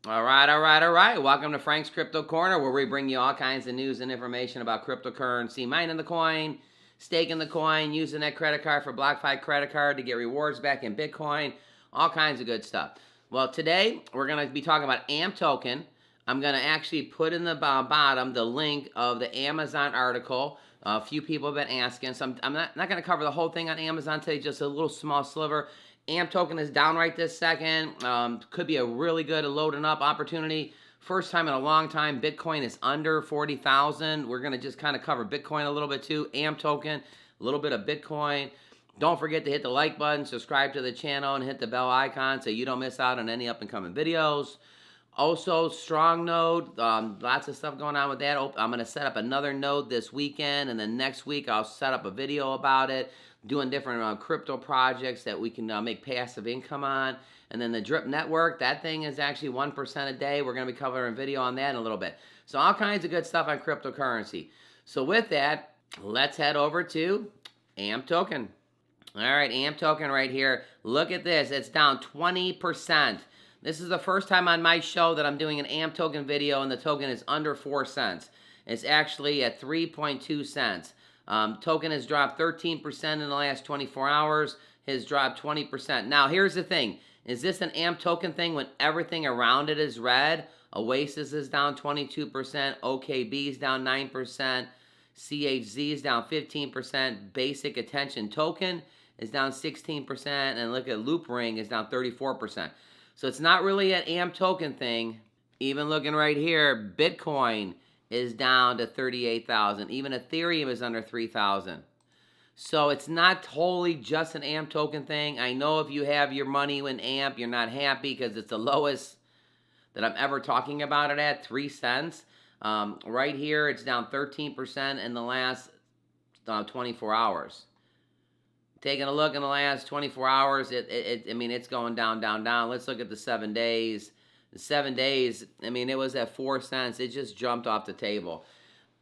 All right. Welcome to Frank's Crypto Corner, where we bring you all kinds of news and information about cryptocurrency, mining the coin, staking the coin, using that credit card for BlockFi credit card to get rewards back in Bitcoin, all kinds of good stuff. Well, today we're going to be talking about AMP token. I'm going to actually put in the bottom the link of the Amazon article. A few people have been asking, so I'm not going to cover the whole thing on Amazon today, just a little small sliver. AMP token is down right this second. Could be a really good loading up opportunity. First time in a long time, Bitcoin is under 40,000. We're going to just kind of cover Bitcoin a little bit too. AMP token, a little bit of Bitcoin. Don't forget to hit the like button, subscribe to the channel, and hit the bell icon so you don't miss out on any up and coming videos. Also, strong node, lots of stuff going on with that. I'm going to set up another node this weekend, and then next week I'll set up a video about it, doing different crypto projects that we can make passive income on. And then the Drip Network, that thing is actually 1% a day. We're going to be covering a video on that in a little bit. So all kinds of good stuff on cryptocurrency. So with that, let's head over to AMP token. All right, AMP token right here. Look at this. It's down 20%. This is the first time on my show that I'm doing an AMP token video, and the token is under 4 cents. It's actually at 3.2 cents. Token has dropped 13% in the last 24 hours. Has dropped 20%. Now, here's the thing. Is this an AMP token thing when everything around it is red? Oasis is down 22%. OKB is down 9%. CHZ is down 15%. Basic Attention Token is down 16%. And look at Loop Ring is down 34%. So it's not really an AMP token thing. Even looking right here, Bitcoin is down to 38,000. Even Ethereum is under 3,000. So it's not totally just an AMP token thing. I know if you have your money in AMP, you're not happy because it's the lowest that I'm ever talking about it at, 3 cents. Right here, it's down 13% in the last 24 hours. Taking a look in the last 24 hours, it's going down, down, down. Let's look at the 7 days. The 7 days, it was at 4 cents. It just jumped off the table.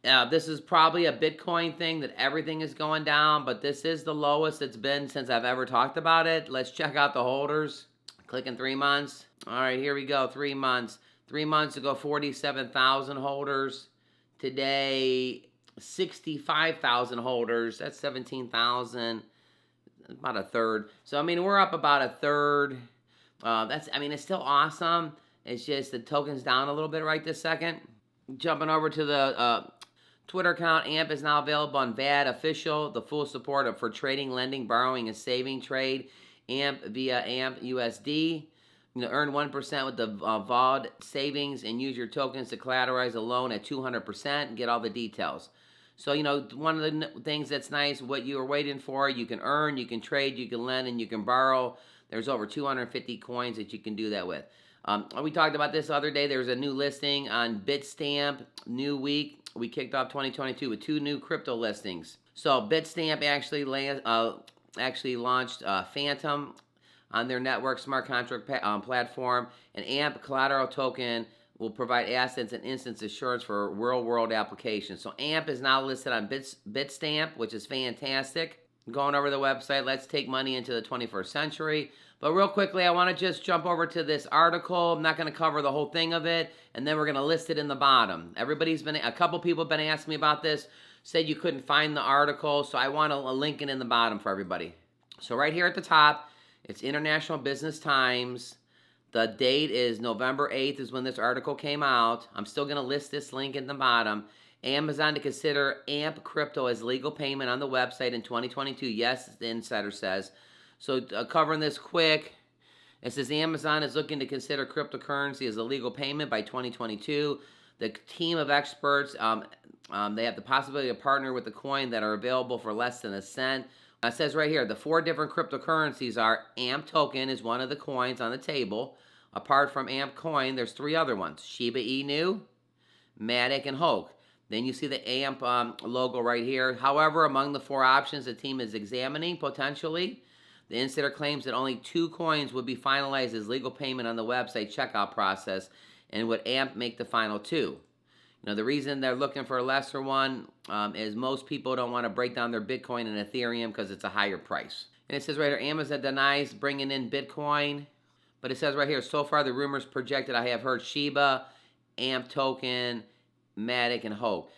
This is probably a Bitcoin thing that everything is going down, but this is the lowest it's been since I've ever talked about it. Let's check out the holders. Clicking 3 months. All right, here we go, 3 months. 3 months ago, 47,000 holders. Today, 65,000 holders. That's 17,000. About a third. So, we're up about a third. It's still awesome. It's just the token's down a little bit right this second. Jumping over to the Twitter account, AMP is now available on VAD Official, the full support for trading, lending, borrowing, and saving trade. AMP via AMP USD. Earn 1% with the VOD savings and use your tokens to collateralize a loan at 200% and get all the details. So, one of the things that's nice, what you were waiting for, you can earn, you can trade, you can lend, and you can borrow. There's over 250 coins that you can do that with. We talked about this the other day. There's a new listing on Bitstamp, new week. We kicked off 2022 with 2 new crypto listings. So Bitstamp actually launched Phantom on their network smart contract platform. An AMP collateral token will provide assets and instance assurance for real-world applications. So AMP is now listed on Bitstamp, which is fantastic. Going over the website, let's take money into the 21st century. But real quickly, I want to just jump over to this article. I'm not going to cover the whole thing of it, and then we're going to list it in the bottom. A couple people have been asking me about this, said you couldn't find the article, so I want to link it in the bottom for everybody. So right here at the top, it's International Business Times. The date is November 8th is when this article came out. I'm still going to list this link in the bottom. Amazon to consider AMP crypto as legal payment on the website in 2022. Yes, the insider says. So covering this quick, it says Amazon is looking to consider cryptocurrency as a legal payment by 2022. The team of experts, they have the possibility to partner with the coin that are available for less than a cent. It says right here, the 4 different cryptocurrencies are AMP token is one of the coins on the table. Apart from AMP coin, there's 3 other ones, Shiba Inu, Matic, and Hulk. Then you see the AMP logo right here. However, among the 4 options the team is examining potentially, the insider claims that only 2 coins would be finalized as legal payment on the website checkout process, and would AMP make the final 2. The reason they're looking for a lesser one is most people don't want to break down their Bitcoin and Ethereum because it's a higher price. And it says right here, Amazon denies bringing in Bitcoin. But it says right here, so far the rumors projected I have heard Shiba, AMP token, Matic, and Hope.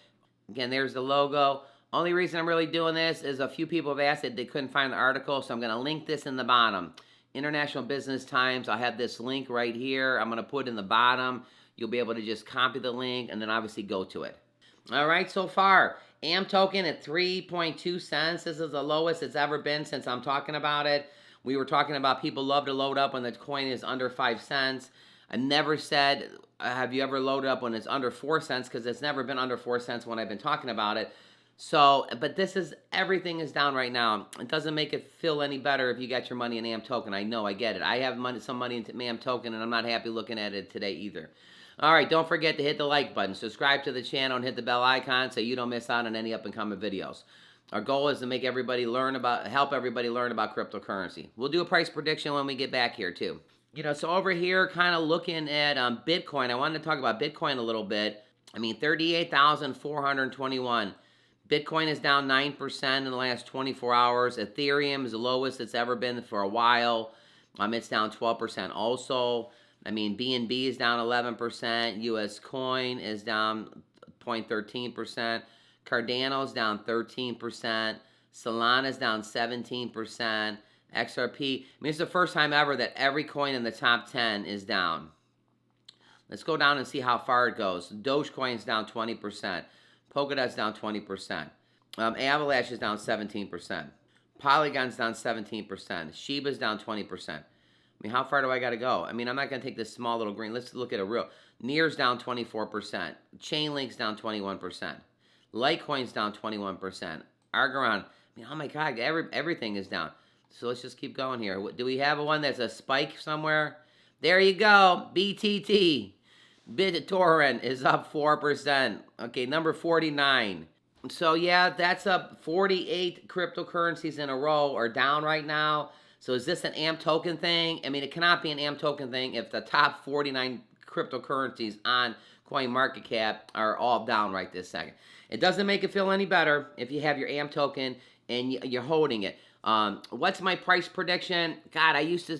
Again, there's the logo. Only reason I'm really doing this is a few people have asked that they couldn't find the article, so I'm going to link this in the bottom. International Business Times, I'll have this link right here. I'm going to put it in the bottom. You'll be able to just copy the link and then obviously go to it. All right, so far, AMP token at 3.2 cents. This is the lowest it's ever been since I'm talking about it. We were talking about people love to load up when the coin is under 5 cents. I never said, have you ever loaded up when it's under 4 cents? Because it's never been under 4 cents when I've been talking about it. So, but this is, everything is down right now. It doesn't make it feel any better if you got your money in AMP token. I know, I get it. I have some money in AMP token, and I'm not happy looking at it today either. All right, don't forget to hit the like button, subscribe to the channel, and hit the bell icon so you don't miss out on any up-and-coming videos. Our goal is to make everybody help everybody learn about cryptocurrency. We'll do a price prediction when we get back here too. You know, so over here, kind of looking at Bitcoin, I wanted to talk about Bitcoin a little bit. I mean, 38,421. Bitcoin is down 9% in the last 24 hours. Ethereum is the lowest it's ever been for a while. It's down 12% also. I mean, BNB is down 11%. US coin is down 0.13%. Cardano is down 13%. Solana is down 17%. XRP, I mean, it's the first time ever that every coin in the top 10 is down. Let's go down and see how far it goes. Dogecoin is down 20%. Polkadot's down 20%. Avalanche is down 17%. Polygon's down 17%. Shiba's down 20%. I mean, how far do I got to go? I mean, I'm not going to take this small little green. Let's look at a real. Near's down 24%. Chainlink's down 21%. Litecoin's down 21%. Argon, I mean, oh my God, everything is down. So let's just keep going here. Do we have one that's a spike somewhere? There you go. BTT. BitTorrent is up 4%. Okay, number 49. So yeah, that's up 48 cryptocurrencies in a row are down right now. So is this an AMP token thing? I mean, it cannot be an AMP token thing if the top 49 cryptocurrencies on CoinMarketCap are all down right this second. It doesn't make it feel any better if you have your AMP token and you're holding it. What's my price prediction? God, I used to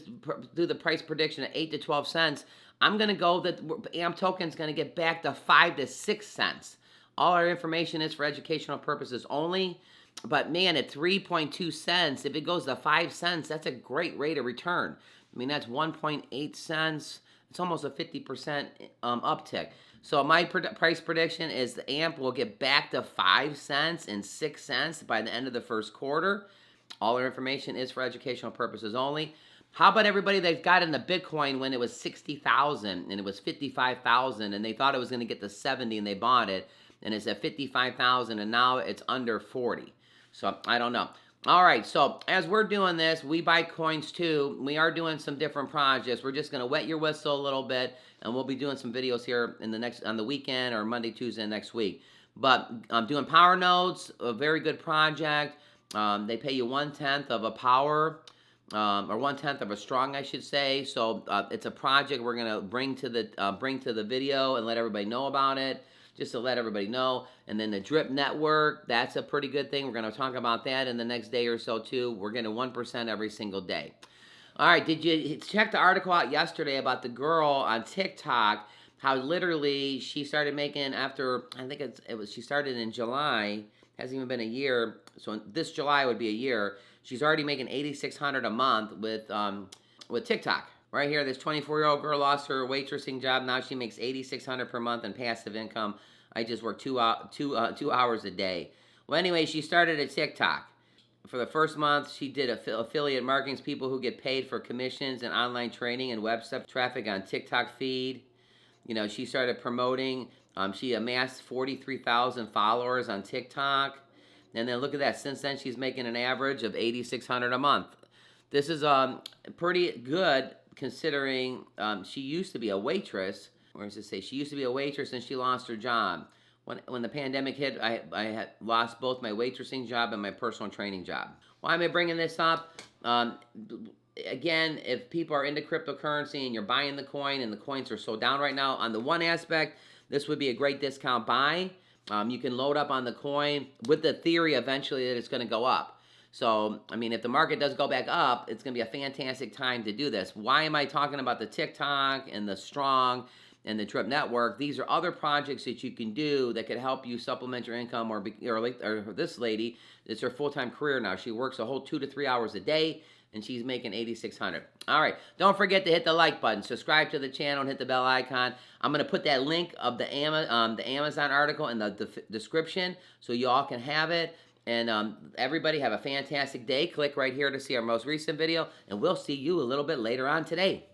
do the price prediction at 8 to 12 cents. I'm going to go that AMP token is going to get back to 5 to 6 cents. All our information is for educational purposes only. But man, at 3.2 cents, if it goes to 5 cents, that's a great rate of return. I mean, that's 1.8 cents. It's almost a 50% uptick. So my price prediction is the AMP will get back to 5 cents and 6 cents by the end of the first quarter. All our information is for educational purposes only. How about everybody that got into Bitcoin when it was 60,000 and it was 55,000 and they thought it was going to get to 70 and they bought it and it's at 55,000 and now it's under 40. So I don't know. All right, so as we're doing this, we buy coins too. We are doing some different projects. We're just going to wet your whistle a little bit and we'll be doing some videos here in on the weekend or Monday, Tuesday next week. But I'm doing power nodes, a very good project. They pay you 1/10 of a power. Or 1/10 of a strong, I should say. So it's a project we're gonna bring to the video and let everybody know about it, just to let everybody know. And then the Drip Network, that's a pretty good thing. We're gonna talk about that in the next day or so too. We're getting 1% every single day. All right, did you check the article out yesterday about the girl on TikTok? How literally she started making after, I think she started in July. Hasn't even been a year. So this July would be a year. She's already making $8,600 a month with TikTok. Right here, this 24-year-old girl lost her waitressing job. Now she makes $8,600 per month in passive income. I just work two hours a day. Well, anyway, she started at TikTok. For the first month, she did affiliate marketing, people who get paid for commissions and online training and website traffic on TikTok feed. You know, she started promoting. She amassed 43,000 followers on TikTok. And then look at that. Since then, she's making an average of $8,600 a month. This is pretty good considering she used to be a waitress. Where does it say? She used to be a waitress and she lost her job. When the pandemic hit, I had lost both my waitressing job and my personal training job. Why am I bringing this up? Again, if people are into cryptocurrency and you're buying the coin and the coins are so down right now, on the one aspect, this would be a great discount buy. You can load up on the coin with the theory eventually that it's going to go up. So, I mean, if the market does go back up, it's going to be a fantastic time to do this. Why am I talking about the TikTok and the Strong and the Trip Network? These are other projects that you can do that could help you supplement your income, or this lady, it's her full-time career now. She works a whole 2 to 3 hours a day, and she's making $8,600. All right, don't forget to hit the like button, subscribe to the channel, and hit the bell icon. I'm going to put that link of the Amazon article in the description so you all can have it. And everybody have a fantastic day. Click right here to see our most recent video, and we'll see you a little bit later on today.